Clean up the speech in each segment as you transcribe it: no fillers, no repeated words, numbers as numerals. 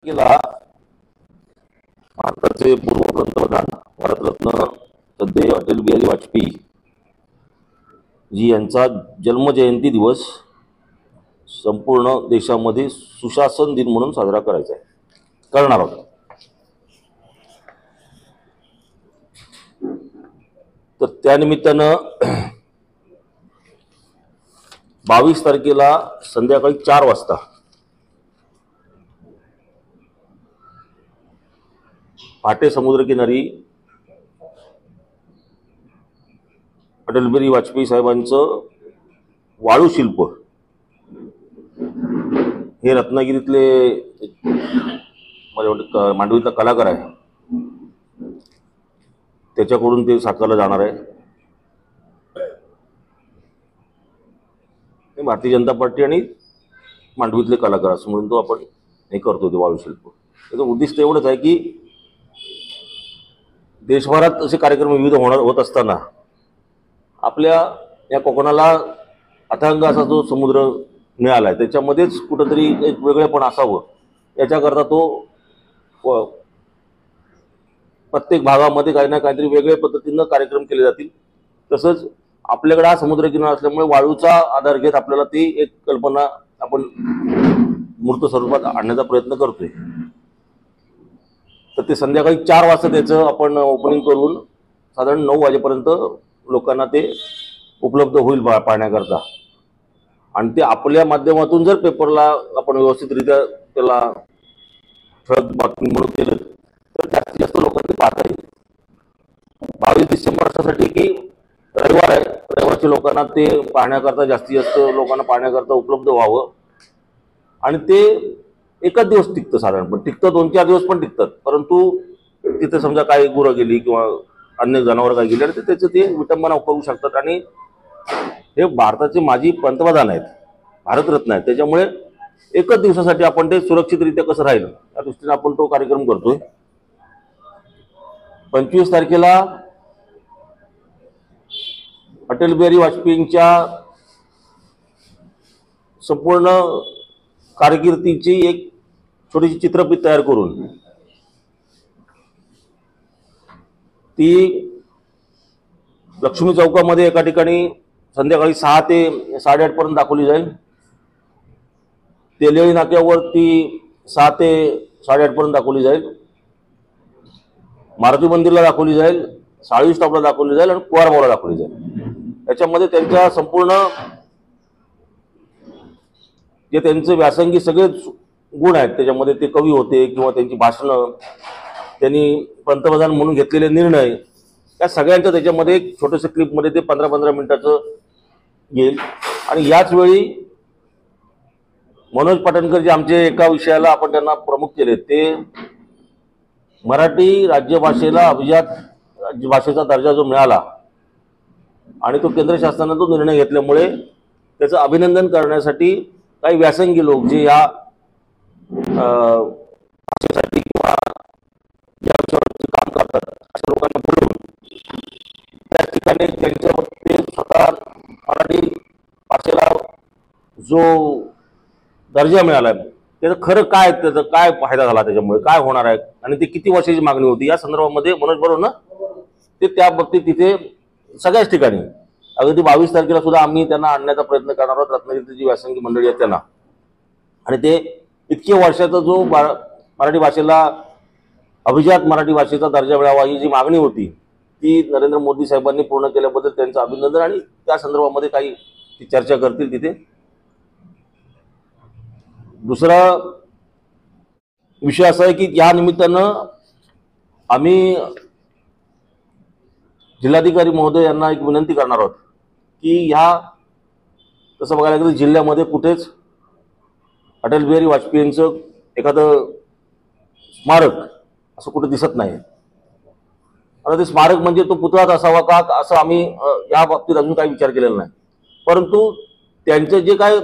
केला भारताचे पूर्व पंतप्रधान भारतरत्न श्रद्धेय अटल बिहारी वाजपेयी जी यांचा जन्मजयंती दिवस संपूर्ण देशामध्ये सुशासन दिन म्हणून साजरा करायचा आहे, करणार आहोत। तर त्यानिमित्तानं 22 तारखेला संध्याकाळी 4 वाजता पाटे समुद्रकिनारी अटल बिहारी वाजपेयी साहेबांचं वाळू शिल्प हे रत्नागिरीतले मांडवीतला कलाकार आहे, त्याच्याकडून ते साकारलं जाणार आहे। भारतीय जनता पार्टी आणि मांडवीतले कलाकार असं म्हणून तो आपण हे करतो ते वाळू शिल्प। त्याचं उद्दिष्ट एवढंच आहे की देशभरात असे कार्यक्रम विविध होत असताना आपल्या या कोकणाला अथांग असा जो समुद्र मिळाला आहे त्याच्यामध्येच कुठंतरी एक वेगळेपण असावं याच्याकरता तो प्रत्येक भागामध्ये काही ना काहीतरी वेगळ्या पद्धतीनं कार्यक्रम केले जातील। तसंच आपल्याकडे हा समुद्रकिनारा असल्यामुळे वाळूचा आधार घेत आपल्याला ती एक कल्पना आपण मूर्त स्वरूपात आणण्याचा प्रयत्न करतोय। तर ते संध्याकाळी 4 वाजता त्याचं आपण ओपनिंग करून साधारण 9 वाजेपर्यंत लोकांना ते उपलब्ध होईल पाहण्याकरता। आणि ते आपल्या माध्यमातून जर पेपरला आपण व्यवस्थितरित्या त्याला ठळक बातमी म्हणून केलं तर जास्तीत जास्त लोकांनी पाहता येईल। 22 डिसेंबर अशासाठी की रविवार आहे, रविवारच्या लोकांना ते पाहण्याकरता जास्तीत जास्त लोकांना पाहण्याकरता उपलब्ध व्हावं। आणि ते एकच दिवस टिकतं, साधारण पण टिकतं, 2-4 दिवस पण टिकतात, परंतु तिथे समजा काही गुरं गेली किंवा अन्य जनावर काही गेली तर त्याचं ते विटंबना करू शकतात। आणि हे भारताचे माजी पंतप्रधान आहेत, भारतरत्न आहेत, त्याच्यामुळे एकच दिवसासाठी आपण ते सुरक्षितरित्या कसं राहील या दृष्टीने आपण तो कार्यक्रम करतोय। 25 तारखेला अटल बिहारी वाजपेयींच्या संपूर्ण कारकिर्दीची एक छोटीशी चित्रफित तयार करून ती लक्ष्मी चौकामध्ये एका ठिकाणी संध्याकाळी 6 ते 8:30 पर्यंत दाखवली जाईल। तेलियाळी नाक्यावर ती 6 ते 8:30 पर्यंत दाखवली जाईल। मारुती मंदिरला दाखवली जाईल, साळवी स्टॉपला दाखवली जाईल आणि कुवारबावला दाखवली जाईल। त्याच्यामध्ये त्यांच्या संपूर्ण जे त्यांचे व्यासंगी सगळे गुण आहेत त्याच्यामध्ये, ते कवी होते किंवा त्यांची भाषणं, त्यांनी पंतप्रधान म्हणून घेतलेले निर्णय, या सगळ्यांचं त्याच्यामध्ये एक छोटंसं क्लिपमध्ये ते 15-15 मिनिटाचं येईल। आणि याच वेळी मनोज पाटणकर जे आमचे एका विषयाला आपण त्यांना प्रमुख केले, ते मराठी राज्यभाषेला अभिजात भाषेचा दर्जा जो मिळाला आणि तो केंद्र शासनाने तो निर्णय घेतल्यामुळे त्याचं अभिनंदन करण्यासाठी काही व्यासंगी लोक जे या भाषेसाठी किंवा या विषयावरती काम करतात अशा लोकांना बोलवून त्या ठिकाणी त्यांच्यावर ते स्वतः मराठी भाषेला जो दर्जा मिळाला आहे त्याचं खरं काय, त्याचा काय फायदा झाला, त्याच्यामुळे काय होणार आहे आणि ती किती वर्षाची मागणी होती या संदर्भामध्ये मनोज बरोबर ना ते त्या बाबतीत तिथे सगळ्याच ठिकाणी अगदी 22 तारखेला सुद्धा आम्ही त्यांना आणण्याचा प्रयत्न करणार आहोत, रत्नागिरीची जी व्यासंगी मंडळी आहेत त्यांना। आणि ते इतके वर्षाचा जो मराठी भाषेला अभिजात मराठी भाषेचा दर्जा मिळावा ही जी मागणी होती ती नरेंद्र मोदी साहेबांनी पूर्ण केल्याबद्दल त्यांचं अभिनंदन। आणि त्या संदर्भामध्ये काही ती चर्चा करतील तिथे। दुसरा विषय असा आहे की या निमित्तानं आम्ही जिल्हाधिकारी महोदय यांना एक विनंती करणार आहोत की ह्या तसं बघायला गेलं जिल्ह्यामध्ये कुठेच अटल बिहारी वाजपेयींचं एखादं स्मारक असं कुठे दिसत नाही। आता ते स्मारक म्हणजे तो पुतळाच असावा का असं आम्ही या बाबतीत अजून काही विचार केलेला नाही, परंतु त्यांचे जे काय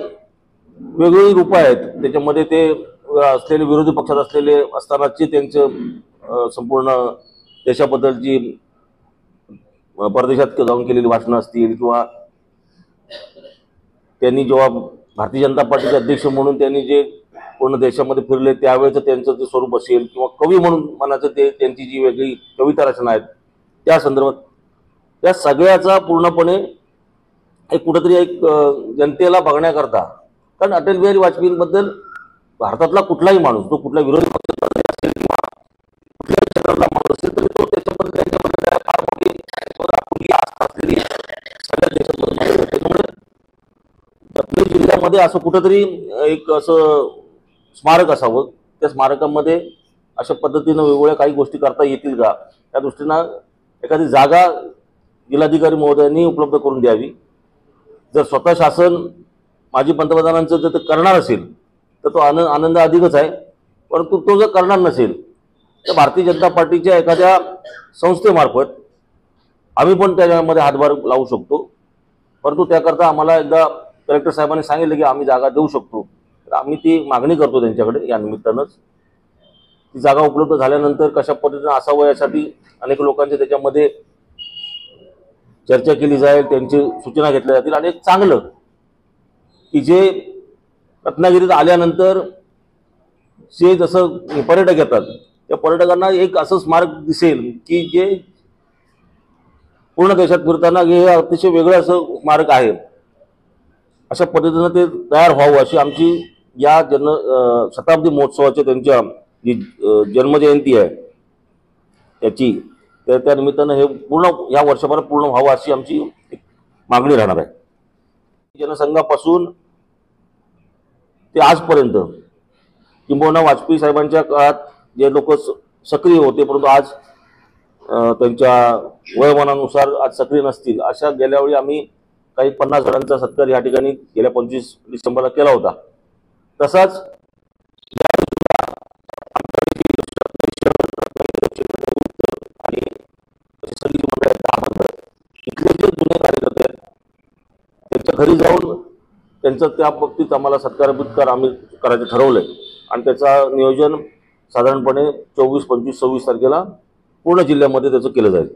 वेगवेगळी रूपं आहेत त्याच्यामध्ये ते असलेले विरोधी पक्षात असलेले असतानाची त्यांचं संपूर्ण देशाबद्दलची परदेशात जाऊन केलेली भाषणं असतील किंवा त्यांनी जेव्हा भारतीय जनता पार्टीचे अध्यक्ष म्हणून त्यांनी जे पूर्ण देशामध्ये फिरले त्यावेळेचं त्यांचं जे स्वरूप असेल किंवा कवी म्हणून मनाचं ते त्यांची जी वेगळी कविता रचना आहेत त्या संदर्भात त्या सगळ्याचा पूर्णपणे एक कुठेतरी एक जनतेला बघण्याकरता, कारण अटल बिहारी वाजपेयींबद्दल भारतातला कुठलाही माणूस, तो कुठल्या विरोधी पक्षाचा असेल किंवा कुठल्याही क्षेत्रातला माणूस असेल तरी तो त्याच्याबद्दल त्यांच्याबद्दल फार मोठी आपुलकी आस्था असलेली सगळ्या देशात. त्यामुळे रत्नागिरी जिल्ह्यामध्ये असं कुठंतरी एक असं स्मारक असावं, त्या स्मारकामध्ये अशा पद्धतीनं वेगवेगळ्या काही गोष्टी करता येतील का, त्या दृष्टीनं एखादी जागा जिल्हाधिकारी महोदयांनी उपलब्ध करून द्यावी. जर स्वतः शासन माजी पंतप्रधानांचं जर ते करणार असेल तर तो आनंद अधिकच आहे, परंतु तो जर करणार नसेल तर भारतीय जनता पार्टीच्या एखाद्या संस्थेमार्फत आम्ही पण त्याच्यामध्ये हातभार लावू शकतो. परंतु त्याकरता आम्हाला एकदा कलेक्टर साहेबांनी सांगितलं की आम्ही जागा देऊ शकतो, तर आम्ही ती मागणी करतो त्यांच्याकडे. या निमित्तानंच ती जागा उपलब्ध झाल्यानंतर कशा पद्धतीनं असावं यासाठी अनेक लोकांचे त्याच्यामध्ये चर्चा केली जाईल, त्यांची सूचना घेतल्या जातील. आणि एक चांगलं की जे रत्नागिरीत आल्यानंतर जे जसं पर्यटक येतात त्या पर्यटकांना एक असं स्मारक दिसेल की जे पूर्ण देशात फिरताना हे अतिशय वेगळं असं स्मारक आहे, अशा पद्धतीनं ते तयार व्हावं अशी आमची या शताब्दी महोत्सवाच्या त्यांच्या जी जन्मजयंती आहे त्याची त्या निमित्तानं हे पूर्ण या वर्षभरात पूर्ण व्हावं अशी आमची एक मागणी राहणार आहे. जनसंघापासून ते आजपर्यंत किंबहुना वाजपेयी साहेबांच्या काळात जे लोक सक्रिय होते परंतु आज त्यांच्या वयोमानानुसार आज सक्रिय नसतील, अशा गेल्या वेळी आम्ही काही 50 जणांचा सत्कार या ठिकाणी गेल्या 25 डिसेंबरला केला होता. तसाच आणि सगळी मंडळ इथले जे जुने कार्यकर्ते आहेत त्यांच्या घरी जाऊन त्यांचं त्या बाबतीत आम्हाला सत्कार आम्ही करायचं ठरवलंय. आणि त्याचं नियोजन साधारणपणे 24, 25, 26 तारखेला पूर्ण जिल्ह्यामध्ये त्याचं केलं जाईल.